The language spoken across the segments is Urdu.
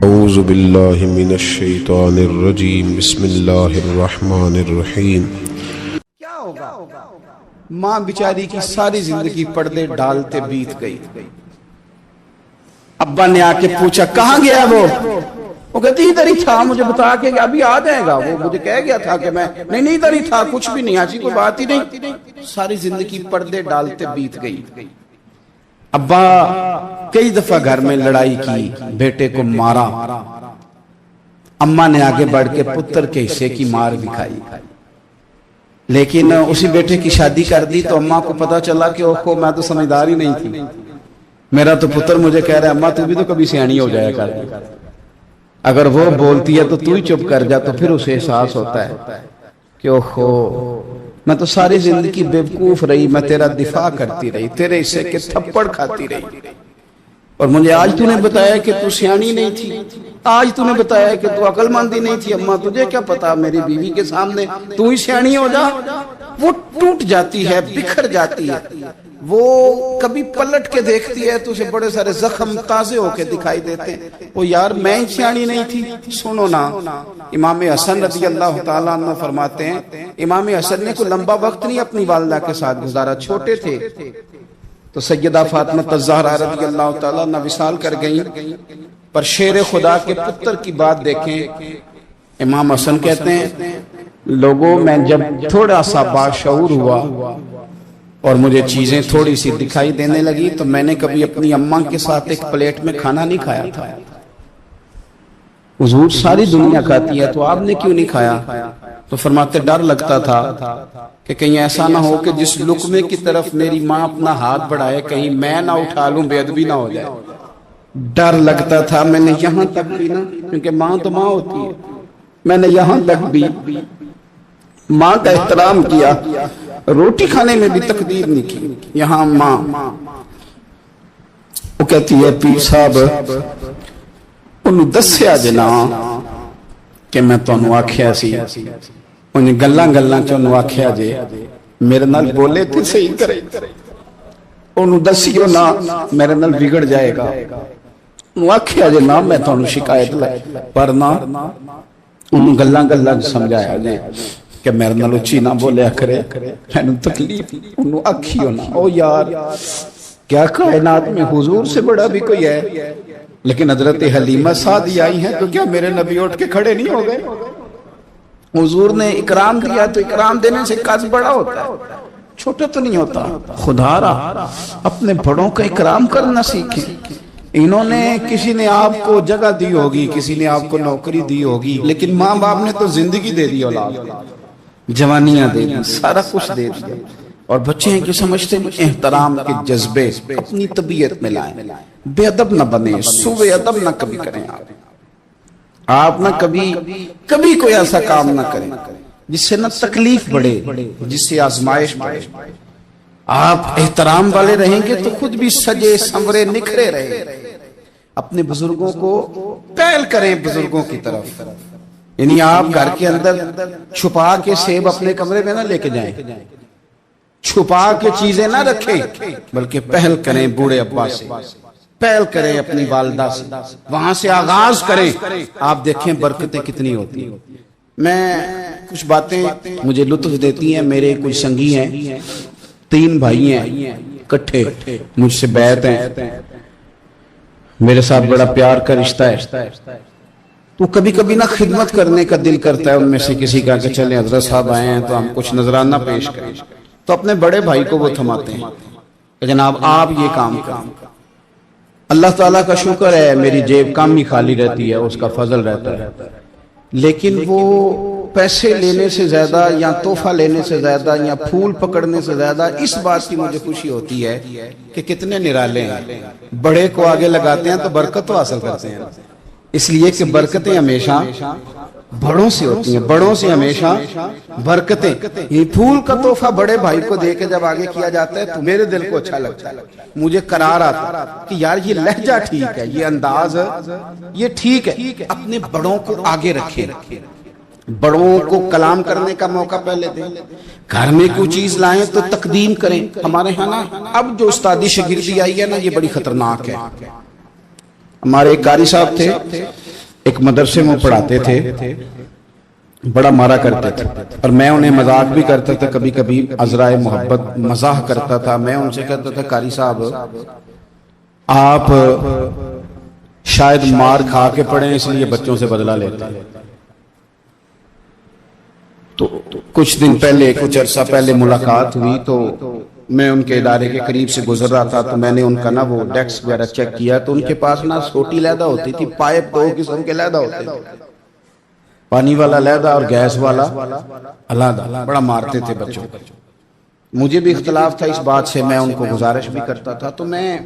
اعوذ باللہ من الشیطان الرجیم بسم اللہ الرحمن الرحیم۔ کیا ہوگا؟ ماں بیچاری کی ساری زندگی پردے ڈالتے بیت گئی۔ ابا نے آ کے پوچھا کہاں گیا وہ کہتی ادھر ہی تھا، مجھے بتا کے ابھی آ جائے گا، وہ مجھے کہہ گیا تھا کہ میں نہیں ادھر ہی تھا، کچھ بھی نہیں، ایسی کوئی بات ہی نہیں۔ ساری زندگی پردے ڈالتے بیت گئی۔ ابا کئی دفعہ گھر میں لڑائی کی، بیٹے کو مارا، اماں نے آگے بڑھ کے پتر کے حصے کی مار بھی کھائی، لیکن اسی بیٹے کی شادی کر دی تو اماں کو پتا چلا کہ اوہو میں تو سمجھدار ہی نہیں تھی، میرا تو پتر مجھے کہہ رہا ہے اماں تو بھی تو کبھی سیانی ہو جایا کر، اگر وہ بولتی ہے تو تو ہی چپ کر جا، تو پھر اسے احساس ہوتا ہے کہ اوہو میں تو ساری زندگی بیوقوف رہی، میں تیرا دفاع کرتی رہی، تیرے حصے کے تھپڑ کھاتی رہی، اور مجھے آج تو نے بتایا کہ تو سیانی نہیں تھی، آج تو نے بتایا کہ تو عقل مندی نہیں تھی، اماں تجھے کیا پتا، میری بیوی کے سامنے تو ہی سیانی ہو جا۔ وہ ٹوٹ جاتی ہے، بکھر جاتی ہے، وہ کبھی پلٹ کے دیکھتی ہے تو اسے بڑے سارے زخم تازے ہو کے دکھائی دیتے ہیں، وہ یار میں ہی سیانی نہیں تھی۔ سنو نا، امام حسن رضی اللہ تعالیٰ عنہ فرماتے ہیں امام حسن نے کوئی لمبا وقت نہیں اپنی والدہ کے ساتھ گزارا، چھوٹے تھے تو سیدہ فاطمہ الزہرا رضی اللہ تعالیٰ عنہ وصال کر گئیں، پر شیر خدا کے پتر کی بات دیکھیں، امام حسن کہتے ہیں لوگوں میں جب تھوڑا سا باشعور ہوا اور مجھے چیزیں تھوڑی سی دکھائی دینے لگی تو میں نے کبھی اپنی اماں کے ساتھ ایک پلیٹ میں کھانا نہیں کھایا تھا۔ حضور ساری دنیا کھاتی ہے تو آپ نے کیوں نہیں کھایا؟ تو فرماتے ڈر لگتا تھا کہ کہیں ایسا نہ ہو کہ جس لقمے کی طرف میری ماں اپنا ہاتھ بڑھائے کہیں میں نہ اٹھا لوں، بے ادبی نہ ہو جائے، ڈر لگتا تھا۔ میں نے یہاں تک بھی نا، کیونکہ ماں تو ماں ہوتی ہے، میں نے یہاں تک بھی ماں کا احترام کیا، روٹی کھانے میں بھی تقدیر نہیں کی۔ یہاں ماں وہ کہتی ہے پیر صاحب انہوں دسیا جنا کہ میں تو انہوں آکھیا سی، انہیں گلاں چونوں آکھیا جے میرے نال بولے تھے صحیح کرے، انہوں دسیو نا میرے نال بگڑ جائے گا، انہوں آکھیا جے نا میں تو انہوں شکایت لائے، پر نا انہوں گلاں سمجھایا جے کہ میرے نال اچھی نہ بولیا کرے، میں تکلیف انہوں اکھیو نا۔ او یار کیا کائنات میں حضور سے بڑا بھی کوئی ہے؟ لیکن حضرت حلیمہ سعدی آئی ہیں تو کیا میرے نبی اٹھ کے کھڑے نہیں ہو گئے؟ حضور نے اکرام دیا تو اکرام دینے سے قد بڑا ہوتا ہے، چھوٹا تو نہیں ہوتا۔ خدا را اپنے بڑوں کا اکرام کرنا سیکھیں۔ انہوں نے کسی نے آپ کو جگہ دی ہوگی، کسی نے آپ کو نوکری دی ہوگی، لیکن ماں باپ نے تو زندگی دے دی، اولاد جوانیاں دے دی، سارا کچھ دے دیا، اور بچے ہیں کہ سمجھتے ہیں احترام کے جذبے اپنی طبیعت میں لائیں، بے ادب نہ بنے، سوء ادب نہ کبھی کریں، آپ نہ کبھی کوئی ایسا کام نہ کریں جس سے نہ تکلیف بڑھے، جس سے آزمائش بڑھے۔ آپ احترام والے رہیں گے تو خود بھی سجے سنورے نکھرے رہے۔ اپنے بزرگوں کو پہل کریں بزرگوں کی طرف، یعنی آپ گھر کے اندر چھپا کے سیب اپنے کمرے میں نہ لے کے جائیں، چھپا کے چیزیں نہ رکھیں، بلکہ پہل کریں بوڑھے ابا سے، پہل کریں اپنی والدہ سے، وہاں سے آغاز کریں، آپ دیکھیں برکتیں کتنی ہوتی ہیں۔ میں کچھ باتیں مجھے لطف دیتی ہیں، میرے کچھ سنگی ہیں، 3 بھائی ہیں کٹھے، مجھ سے بیعت ہیں، میرے ساتھ بڑا پیار کا رشتہ ہے، تو کبھی کبھی نہ خدمت کرنے کا دل کرتا ہے ان میں سے کسی کا کہ چلیں حضرت صاحب آئے ہیں تو ہم کچھ نذرانہ پیش کریں، تو اپنے بڑے بھائی کو وہ تھماتے ہیں کہ جناب آپ یہ کام کریں۔ اللہ تعالیٰ کا شکر ہے میری جیب کم ہی خالی رہتی ہے، اس کا فضل رہتا ہے، لیکن وہ پیسے لینے سے زیادہ یا تحفہ لینے سے زیادہ یا پھول پکڑنے سے زیادہ اس بات کی مجھے خوشی ہوتی ہے کہ کتنے نرالے ہیں، بڑے کو آگے لگاتے ہیں تو برکت تو حاصل کرتے ہیں، اس لیے کہ برکتیں ہمیشہ بڑوں سے ہوتی ہیں، بڑوں سے ہمیشہ برکتیں۔ یہ پھول کا تحفہ بڑے بھائی کو دے کے جب آگے کیا جاتا ہے تو میرے دل کو اچھا لگتا ہے، مجھے قرار آتا کہ یار یہ لہجہ ٹھیک ہے، یہ انداز یہ ٹھیک ہے۔ اپنے بڑوں کو آگے رکھیں، بڑوں کو کلام کرنے کا موقع پہلے دیں، گھر میں کوئی چیز لائیں تو تقدیم کریں۔ ہمارے ہاں نا اب جو استادی شاگردی آئی ہے نا، یہ بڑی خطرناک ہے۔ ہمارے ایک قاری صاحب تھے، ایک مدرسے میں پڑھاتے تھے، بڑا مارا کرتے تھے، اور میں انہیں مذاق بھی کرتا تھا، کبھی کبھی عذرائے محبت مزاح کرتا تھا۔ میں ان سے کہتا تھا قاری صاحب آپ شاید مار کھا کے پڑھیں اس لیے بچوں سے بدلہ لیتے ہیں۔ تو کچھ دن پہلے، کچھ عرصہ پہلے ملاقات ہوئی تو میں ان کے ادارے کے قریب سے گزر رہا تھا، تو میں نے ان کا نا وہ ڈیسک وغیرہ چیک کیا تو ان کے پاس نا سوٹی علیحدہ ہوتی تھی، پائپ دو قسم کے علیحدہ ہوتے تھے، پانی والا علیحدہ اور گیس والا علیحدہ، بڑا مارتے تھے بچوں کو۔ مجھے بھی اختلاف تھا اس بات سے، میں ان کو گزارش بھی کرتا تھا، تو میں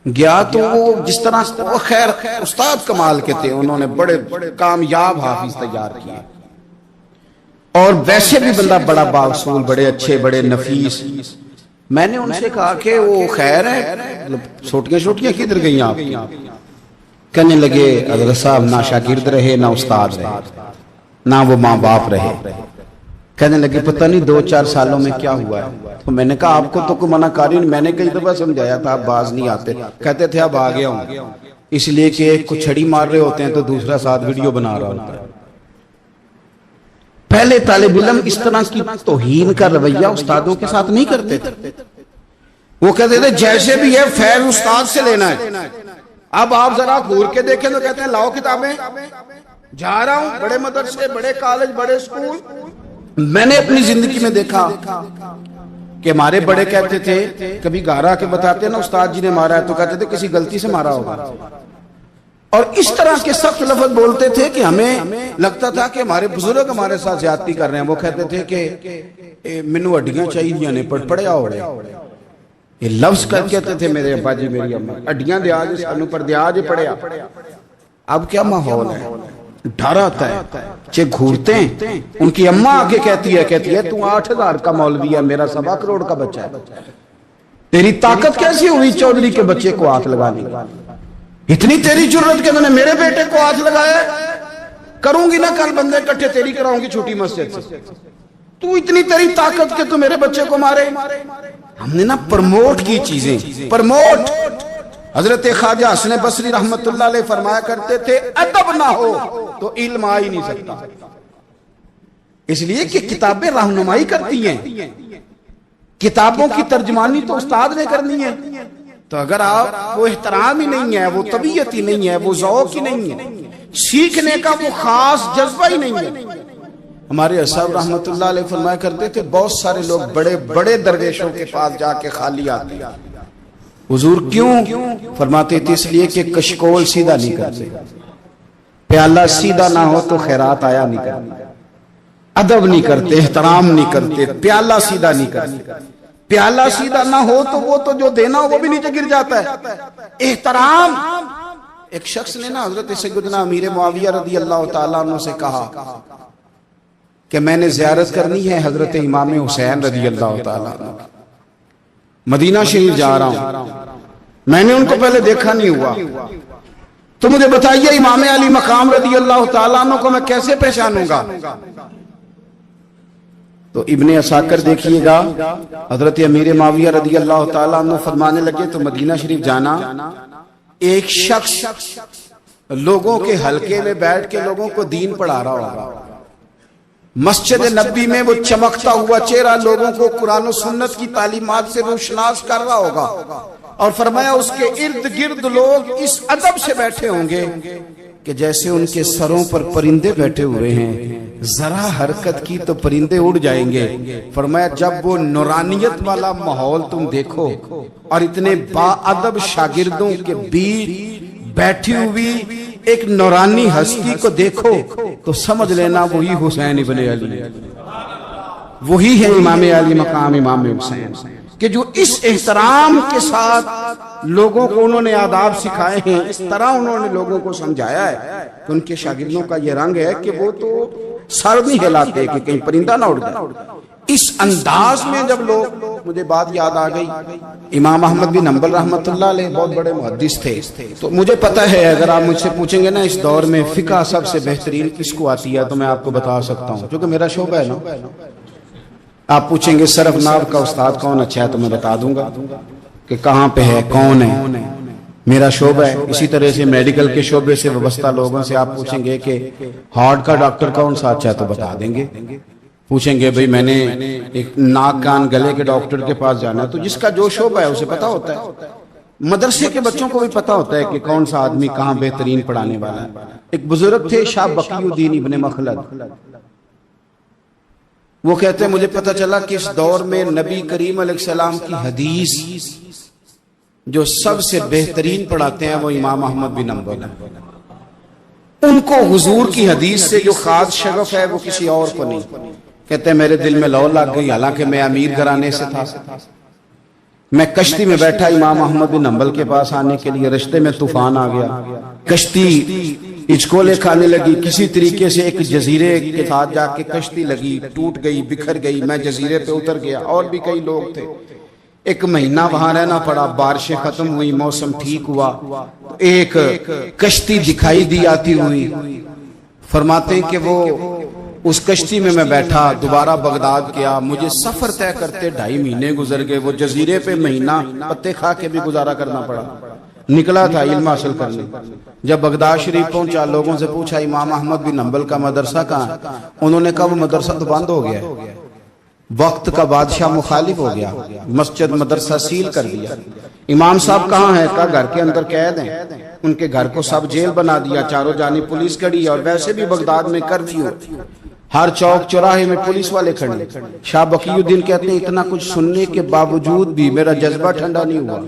گیا تو وہ جس طرح وہ خیر استاد کمال کے تھے، انہوں نے بڑے کامیاب حافظ تیار کیے، اور ویسے بھی بندہ بڑا بااصول، بڑے اچھے، بڑے نفیس۔ میں نے ان سے کہا کہ وہ خیر ہے، چھوٹیاں چھوٹیاں کدھر گئیں آپ کی؟ کہنے لگے حضرت صاحب نہ شاگرد رہے، نہ استاد رہے، نہ وہ ماں باپ رہے۔ کہنے لگے پتہ نہیں 2-4 سالوں میں کیا ہوا ہے۔ تو میں نے کہا آپ کو تو کوئی منع کاری نہیں، میں نے کئی دفعہ سمجھایا تھا آپ باز نہیں آتے۔ کہتے تھے اب آ گیا ہوں، اس لیے کہ ایک کو چھڑی مار رہے ہوتے ہیں تو دوسرا ساتھ ویڈیو بنا رہا ہوتا ہے۔ پہلے طالب علم اس طرح کی توہین کا رویہ استادوں کے ساتھ نہیں کرتے تھے، وہ کہتے تھے جیسے بھی ہے فیض استاد سے لینا ہے۔ اب آپ ذرا گھور کے دیکھیں تو کہتے ہیں لاؤ کتابیں، جا رہا ہوں بڑے مدرسے، بڑے کالج، بڑے اسکول۔ میں نے اپنی زندگی میں دیکھا کہ ہمارے بڑے کہتے تھے، کبھی گارا کے بتاتے نا استاد جی نے مارا ہے تو کہتے تھے کسی غلطی سے مارا ہوگا، اور اس طرح کے سخت لفظ بولتے تھے کہ ہمیں لگتا تھا کہ ہمارے بزرگ ہمارے ساتھ زیادتی کر رہے ہیں۔ وہ کہتے تھے کہ منو ہڈیاں چاہیے نے پڑیا ہو رہے، یہ لفظ کہتے تھے میرے ابا جی میری اماں، ہڈیاں دیا جی سانو پر دیا جی پڑیا۔ اب کیا ماحول ہے، ڈر آتا ہے، چے گھورتے ہیں۔ ان کی اماں آگے کہتی ہے تو 8,000 کا مولوی ہے، میرا 1.25 کروڑ کا بچہ ہے، تیری طاقت کیسی ہوئی چودھری کے بچے کو ہاتھ لگانے؟ اتنی تیری جرت کہ میں نے میرے بیٹے کو ہاتھ لگایا، کروں گی نا کل بندے اکٹھے تیری کراؤں گی چھوٹی مسجد سے، تو اتنی تیری طاقت کہ تو میرے بچے کو مارے۔ ہم نے نا پرموٹ کی چیزیں، پرموٹ۔ حضرت خواجہ حسن بصری رحمت اللہ علیہ فرمایا کرتے تھے ادب نہ ہو تو علم آ ہی نہیں سکتا، اس لیے کہ کتابیں رہنمائی کرتی ہیں، کتابوں کی ترجمانی تو استاد نے کرنی ہے۔ تو اگر آپ وہ احترام ہی نہیں ہے، وہ طبیعت ہی نہیں ہے، وہ ذوق ہی نہیں ہے، سیکھنے کا وہ خاص جذبہ ہی نہیں ہے۔ ہمارے اصحاب رحمت اللہ علیہ فرمایا کرتے تھے بہت سارے لوگ بڑے بڑے درویشوں کے پاس جا کے خالی آتے، حضور کیوں؟ فرماتے تھے اس لیے کہ کشکول سیدھا نہیں کرتے، پیالہ سیدھا نہ ہو تو خیرات آیا نہیں کرتے، ادب نہیں کرتے، احترام نہیں کرتے، پیالہ سیدھا نہیں کرتے۔ پیالہ سیدھا نہ ہو تو وہ تو جو دینا ہو وہ بھی نیچے گر جاتا ہے۔ احترام، ایک شخص نے نا حضرت سیدنا امیر معاویہ رضی اللہ تعالیٰ عنہ سے کہا کہ میں نے زیارت کرنی ہے حضرت امام حسین رضی اللہ تعالیٰ عنہ، مدینہ شریف جا رہا ہوں، میں نے ان کو پہلے دیکھا نہیں ہوا، تو مجھے بتائیے امام علی مقام رضی اللہ تعالیٰ عنہ کو میں کیسے پہچانوں گا؟ تو ابن عساکر دیکھیے گا حضرت امیر معاویہ رضی اللہ تعالیٰ عنہ فرمانے لگے تو مدینہ شریف جانا، ایک شخص لوگوں کے حلقے میں بیٹھ کے لوگوں کو دین پڑھا رہا ہوگا، مسجد نبی میں وہ چمکتا ہوا چہرہ لوگوں کو قرآن و سنت کی تعلیمات سے روشناس کر رہا ہوگا، اور فرمایا اس کے ارد گرد لوگ اس ادب سے بیٹھے ہوں گے کہ جیسے ان کے سروں پر پرندے بیٹھے ہوئے ہیں، ذرا حرکت کی تو پرندے اڑ جائیں گے۔ فرمایا جب وہ نورانیت والا ماحول تم دیکھو اور اتنے با ادب شاگردوں کے بیچ بیٹھی ہوئی ایک نورانی ہستی کو دیکھو تو سمجھ لینا وہی حسین ابن علی، وہی ہے امام علی مقام امام حسین، کہ جو اس احترام کے ساتھ لوگوں کو انہوں نے آداب سکھائے ہیں، اس طرح انہوں نے لوگوں کو سمجھایا ہے کہ ان کے شاگردوں کا یہ رنگ ہے کہ وہ تو سر نہیں ہلاتے کہ کہیں پرندہ نہ اڑ جائے۔ اس انداز میں جب لوگ، مجھے بات یاد آ گئی، امام احمد بن حنبل رحمت اللہ علیہ بہت بڑے محدث تھے، تو مجھے پتہ ہے اگر آپ مجھ سے پوچھیں گے نا اس دور میں فقہ سب سے بہترین کس کو آتی ہے تو میں آپ کو بتا سکتا ہوں، کیونکہ میرا شعبہ ہے نا۔ آپ پوچھیں گے صرف نحو کا استاد کون اچھا ہے تو میں بتا دوں گا کہ کہاں پہ ہے، کون ہے، میرا شعبہ ہے. اسی طرح سے میڈیکل کے شعبے سے وابستہ لوگوں سے آپ پوچھیں گے کہ ہارٹ کا ڈاکٹر کون سا اچھا ہے تو بتا دیں گے. پوچھیں گے بھئی میں نے ایک ناک کان گلے کے ڈاکٹر کے پاس جانا ہے، تو جس کا جو شعبہ ہے اسے پتا ہوتا ہے. مدرسے کے بچوں کو بھی پتا ہوتا ہے کہ کون سا آدمی کہاں بہترین پڑھانے والا ہے. ایک بزرگ تھے شاہ بقی الدین ابن مخلد، وہ کہتے ہیں مجھے پتا چلا کہ اس دور میں نبی کریم علیہ السلام کی حدیث جو سب سے بہترین پڑھاتے ہیں وہ امام احمد بن حنبل ہیں. ان کو حضور کی حدیث سے جو خاص شغف ہے وہ کسی اور کو نہیں. کہتے ہیں میرے دل میں لو لگ گئی، حالانکہ میں امیر گھرانے سے تھا. میں کشتی میں بیٹھا امام احمد بن حنبل کے پاس آنے کے لیے، رشتے میں طوفان آ گیا، کشتی ہچکولے کھانے لگی. کسی طریقے سے ایک جزیرے کے ساتھ جا کے کشتی لگی، ٹوٹ گئی، بکھر گئی. میں جزیرے پہ اتر گیا، اور بھی کئی لوگ تھے. ایک مہینہ وہاں رہنا پڑا. بارشیں ختم ہوئی، موسم ٹھیک ہوا، ایک کشتی دکھائی دی آتی ہوئی. فرماتے ہیں کہ وہ اس کشتی میں بیٹھا، دوبارہ بغداد گیا. مجھے سفر طے کرتے 2.5 مہینے گزر گئے. وہ جزیرے پہ مہینہ پتے کھا کے بھی گزارا کرنا پڑا. نکلا تھا علم حاصل کرنے. جب بغداد شریف پہنچا، لوگوں سے پوچھا امام احمد بن حنبل کا مدرسہ کہاں ہے؟ انہوں نے کہا وہ مدرسہ تو بند ہو گیا ہے، وقت کا بادشاہ مخالف ہو گیا، مسجد مدرسہ سیل کر دیا. امام صاحب کہاں ہیں؟ کہا گھر کے اندر قید ہیں. ان کے گھر کو سب جیل بنا دیا، چاروں جانب پولیس کھڑی ہے. اور ویسے بھی بغداد میں کرفیو، ہر چوک چوراہے میں پولیس والے کھڑے. شاہ بقی الدین کہتے ہیں اتنا کچھ سننے کے باوجود بھی میرا جذبہ ٹھنڈا نہیں ہوا.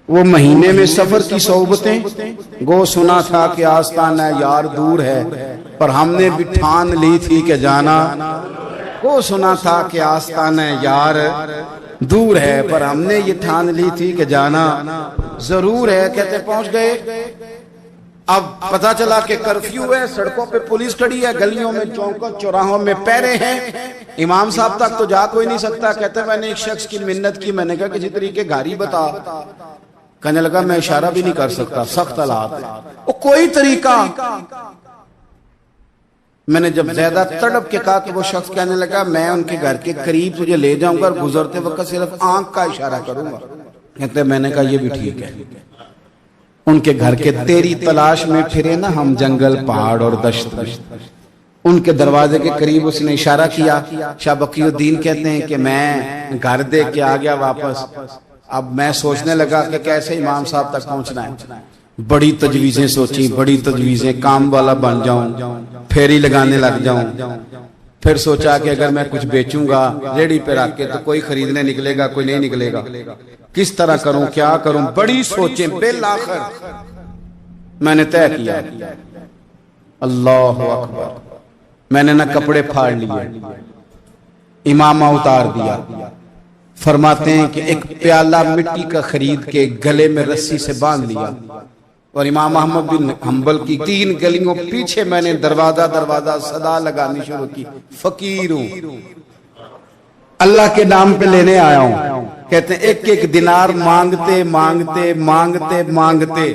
وہ مہینے میں سفر کی صحبتیں، گو سنا تھا کہ آستانہ یار دور ہے، پر ہم نے بھی ٹھان لی تھی کہ جانا. وہ سنا تھا کہ آستانہ یار دور ہے، پر ہم نے یہ ٹھان لی تھی کہ جانا ضرور ہے. کہتے پہنچ گئے. اب پتا چلا کہ کرفیو ہے، سڑکوں پہ پولیس کھڑی ہے، گلیوں میں چوکوں چوراہوں میں پہرے ہیں. امام صاحب تک تو جا کوئی نہیں سکتا. کہتے میں نے ایک شخص کی منت کی، میں نے کہا کسی طریقے گاڑی بتا. کہنے لگا میں اشارہ بھی نہیں کر سکتا، سخت حالات. وہ کوئی طریقہ. میں نے جب زیادہ تڑپ کے کہا تو وہ شخص کہنے لگا میں ان کے گھر کے قریب تجھے لے جاؤں گا اور گزرتے وقت صرف آنکھ کا اشارہ کروں گا. کہتے میں نے کہا یہ بھی ٹھیک ہے. ان کے گھر کے تیری تلاش میں پھرے نا ہم جنگل پہاڑ اور دشت. ان کے دروازے کے قریب اس نے اشارہ کیا. شاہ بقی الدین کہتے ہیں کہ میں گھر دے کے آ گیا واپس. اب میں سوچنے لگا کہ کیسے امام صاحب تک پہنچنا ہے. بڑی تجویزیں سوچی، بڑی تجویزیں، کام والا بن جاؤں، پھیری لگانے لگ جاؤں. پھر سوچا کہ اگر میں کچھ بیچوں گا ریڑی پہ رکھ کے تو کوئی خریدنے نکلے گا، کوئی نہیں نکلے گا. کس طرح کروں، کیا کروں، بڑی سوچیں. بالآخر میں نے طے کیا. اللہ اکبر. میں نے نہ کپڑے پھاڑ لیے، امامہ اتار دیا. فرماتے ہیں کہ ایک پیالہ مٹی کا خرید کے گلے میں رسی سے باندھ لیا، اور امام احمد بن حنبل کی 3 گلیوں پیچھے میں نے دروازہ دروازہ صدا لگانی شروع کی. فقیر ہوں، اللہ کے نام پہ لینے آیا ہوں. کہتے ہیں ایک ایک دینار مانگتے مانگتے مانگتے مانگتے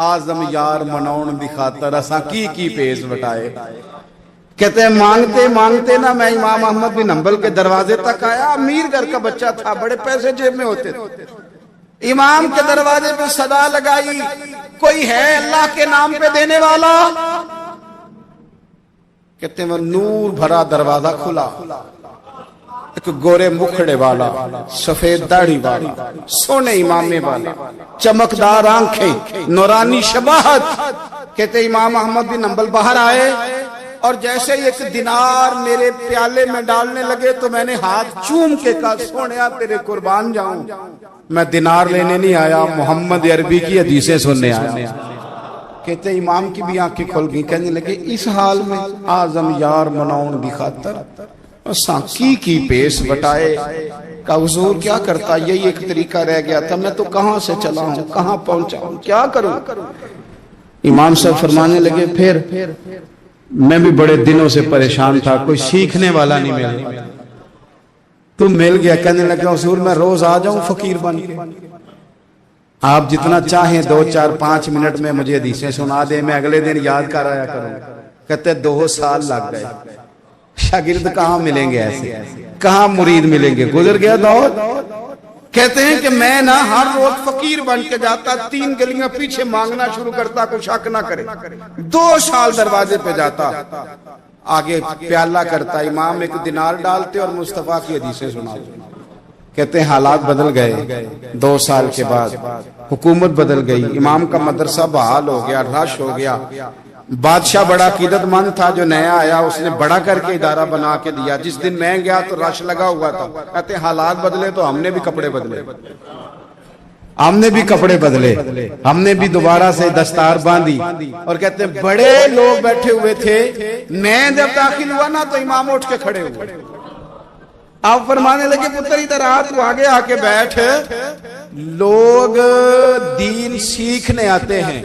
آزم یار منون دی خاطر اساں کی پیش وٹائے. کہتے ہیں مانگتے مانگتے نا میں امام احمد بن حنبل کے دروازے تک آیا. امیر گھر کا بچہ تھا، بڑے پیسے جیب میں ہوتے تھے. امام کے دروازے پہ صدا لگائی کوئی ہے اللہ کے نام پہ دینے والا؟ کہتے ہیں وہ نور بھرا دروازہ کھلا. ایک گورے مکھڑے والا، سفید داڑھی والا، سونے امامے والا، چمکدار آنکھیں، نورانی شباہت. کہتے امام احمد بن حنبل باہر آئے اور جیسے ایک دینار میرے پیالے میں ڈالنے لگے تو میں نے ہاتھ چوم کے کہا سونیا تیرے قربان جاؤں، میں دینار لینے نہیں آیا، محمد عربی کی حدیثیں سننے آیا. کہتے امام کی بھی آنکھیں کھل گئی. کہنے لگے اس حال میں آزم یار مناؤن دی خاطر سانکی کی پیس بٹائے. کہا حضور کیا کرتا، یہی ایک طریقہ رہ گیا تھا، میں تو کہاں سے چلا ہوں، کہاں پہنچا ہوں، کیا کروں. امام صاحب فرمانے لگے پھر میں بھی بڑے دنوں سے پریشان تھا، کوئی سیکھنے والا نہیں ملا، تم مل گیا. کہنے لگا حضور میں روز آ جاؤں فقیر بن کے، آپ جتنا چاہیں 2 4 5 منٹ میں مجھے حدیثیں سنا دیں، میں اگلے دن یاد کر آیا کروں. کہتے 2 سال لگ گئے. شاگرد کہاں ملیں گے ایسے، کہاں مرید ملیں گے. گزر گیا دور. کہتے ہیں کہ میں نہ ہر روز فقیر بن کے جاتا، 3 گلیاں پیچھے مانگنا شروع کرتا، کوئی شک نہ کرے۔ 2 سال دروازے پہ جاتا، آگے پیالہ کرتا، امام 1 دینار ڈالتے اور مصطفیٰ کی حدیثیں سناتے۔ کہتے ہیں حالات بدل گئے، 2 سال کے بعد حکومت بدل گئی، امام کا مدرسہ بحال ہو گیا، رش ہو گیا۔ بادشاہ بڑا عقیدت مند تھا، جو نیا آیا اس نے بڑا کر کے ادارہ بنا کے دیا۔ جس دن میں گیا تو رش لگا ہوا تھا۔ کہتے ہیں حالات بدلے تو ہم نے بھی کپڑے بدلے، ہم نے بھی کپڑے بدلے، ہم نے بھی دوبارہ سے دستار باندھی۔ اور کہتے ہیں بڑے لوگ بیٹھے ہوئے تھے، میں جب داخل ہوا نا تو امام اٹھ کے کھڑے ہوئے۔ آپ فرمانے لگے پتر ادھر آ، تو آگے آ کے بیٹھ، لوگ دین سیکھنے آتے ہیں،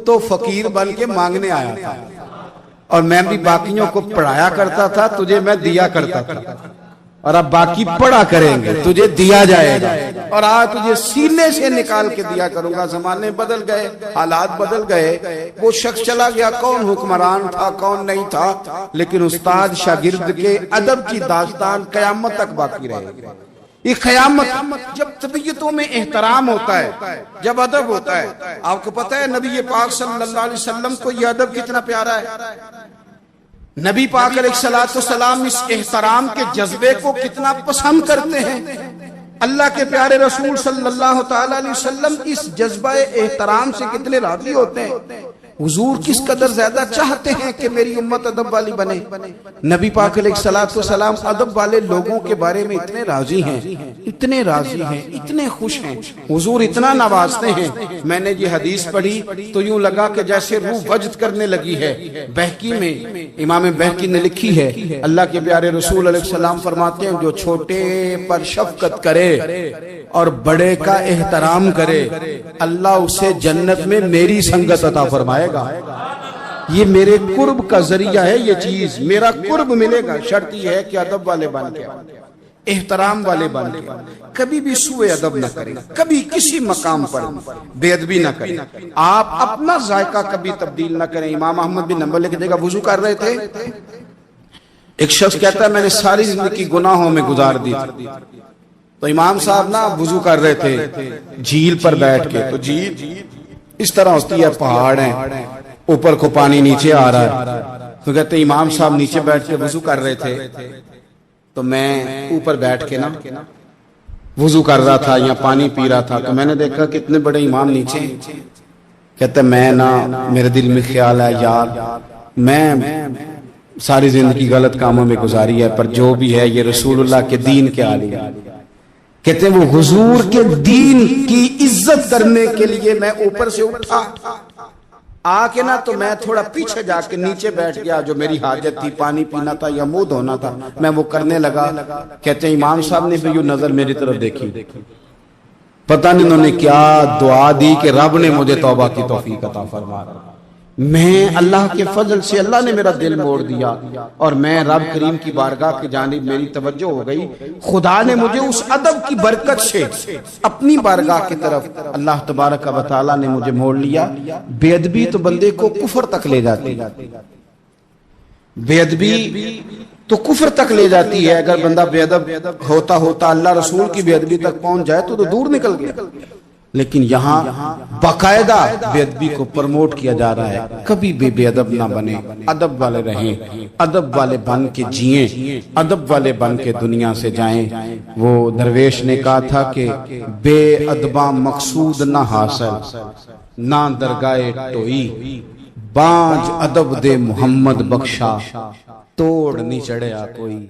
تو فقیر بن کے مانگنے آیا تھا، اور میں بھی باقیوں کو پڑھایا کرتا تھا، تجھے میں دیا کرتا تھا، اور اب باقی پڑھا کریں گے، تجھے دیا جائے گا، اور آج تجھے سینے سے نکال کے دیا کروں گا۔ زمانے بدل گئے، حالات بدل گئے، وہ شخص چلا گیا، کون حکمران تھا کون نہیں تھا، لیکن استاد شاگرد کے ادب کی داستان قیامت تک باقی رہے گی۔ یہ قیامت، جب طبیعتوں میں احترام ہوتا ہے، جب ادب ہوتا ہے۔ آپ کو پتہ ہے نبی پاک صلی اللہ علیہ وسلم کو یہ ادب کتنا پیارا ہے؟ نبی پاک علیہ السلام اس احترام کے جذبے کو کتنا پسند کرتے ہیں۔ اللہ کے پیارے رسول صلی اللہ تعالی علیہ وسلم اس جذبہ احترام سے کتنے راضی ہوتے ہیں۔ حضور کس قدر زیادہ چاہتے ہیں کہ میری امت ادب والی بنے۔ نبی پاک علیہ السلام ادب والے لوگوں کے بارے میں اتنے راضی ہیں، اتنے راضی ہیں، اتنے خوش ہیں، حضور اتنا نوازتے ہیں۔ میں نے یہ حدیث پڑھی تو یوں لگا کہ جیسے روح وجد کرنے لگی ہے۔ بہقی میں امام بہقی نے لکھی ہے، اللہ کے پیارے رسول علیہ السلام فرماتے ہیں جو چھوٹے پر شفقت کرے اور بڑے کا احترام کرے، اللہ اسے جنت میں میری سنگت عطا فرمائے گا۔ یہ میرے قرب کا ذریعہ ہے، یہ چیز میرا قرب ملے گا۔ شرط یہ ہے کہ ادب والے بن کے، احترام والے بن کے، کبھی بھی سوء ادب نہ کریں، کبھی کسی مقام پر بے ادبی نہ کریں، آپ اپنا ذائقہ کبھی تبدیل نہ کریں۔ امام احمد بن حنبل لکھتے ہیں وضو کر رہے تھے، ایک شخص کہتا ہے میں نے ساری زندگی گناہوں میں گزار دی تھی، تو امام صاحب نا وضو کر رہے تھے جھیل پر بیٹھ کے، تو جھیل اس طرح ہوتی ہے، پہاڑ ہیں، اوپر کو پانی نیچے آ رہا ہے، تو کہتے ہیں امام صاحب نیچے بیٹھ کے وضو کر رہے تھے، تو میں اوپر بیٹھ کے نا وضو کر رہا تھا یا پانی پی رہا تھا، تو میں نے دیکھا کہ اتنے بڑے امام نیچے۔ کہتے ہیں میں نا میرے دل میں خیال ہے یار میں ساری زندگی غلط کاموں میں گزاری ہے، پر جو بھی ہے یہ رسول اللہ کے دین کے عالی ہے۔ کہتے ہیں وہ حضور کے دین کی عزت کرنے کے لیے میں اوپر سے اٹھا، آ کے نا تو میں تھوڑا پیچھے جا کے نیچے بیٹھ گیا، جو میری حاجت تھی، پانی پینا تھا یا منہ دھونا تھا، میں وہ کرنے لگا۔ کہتے ہیں امام صاحب نے بھی یوں نظر میری طرف دیکھی، پتہ نہیں انہوں نے کیا دعا دی کہ رب نے مجھے توبہ کی توفیق عطا فرما۔ میں اللہ کے فضل سے اللہ نے میرا دل موڑ دیا، اور میں رب کریم کی بارگاہ کی جانب میری توجہ ہو گئی، خدا نے مجھے اس ادب کی برکت سے اپنی بارگاہ کی طرف اللہ تبارک و تعالی نے مجھے موڑ لیا۔ بے ادبی تو بندے کو کفر تک لے جاتی ہے، بے ادبی تو کفر تک لے جاتی ہے۔ اگر بندہ بے ادب ہوتا ہوتا اللہ رسول کی بے ادبی تک پہنچ جائے تو دور نکل گیا، لیکن یہاں باقاعدہ بے ادبی کو پروموٹ کیا جا رہا ہے۔ کبھی بھی بے ادب نہ بنے، ادب والے رہیں، ادب والے بن کے جئیں، ادب والے بن کے دنیا سے جائیں۔ وہ درویش نے کہا تھا کہ بے ادباں مقصود نہ حاصل، نہ درگاہ ٹوئی، بانج ادب دے محمد بخشا، توڑ نہیں چڑھیا کوئی۔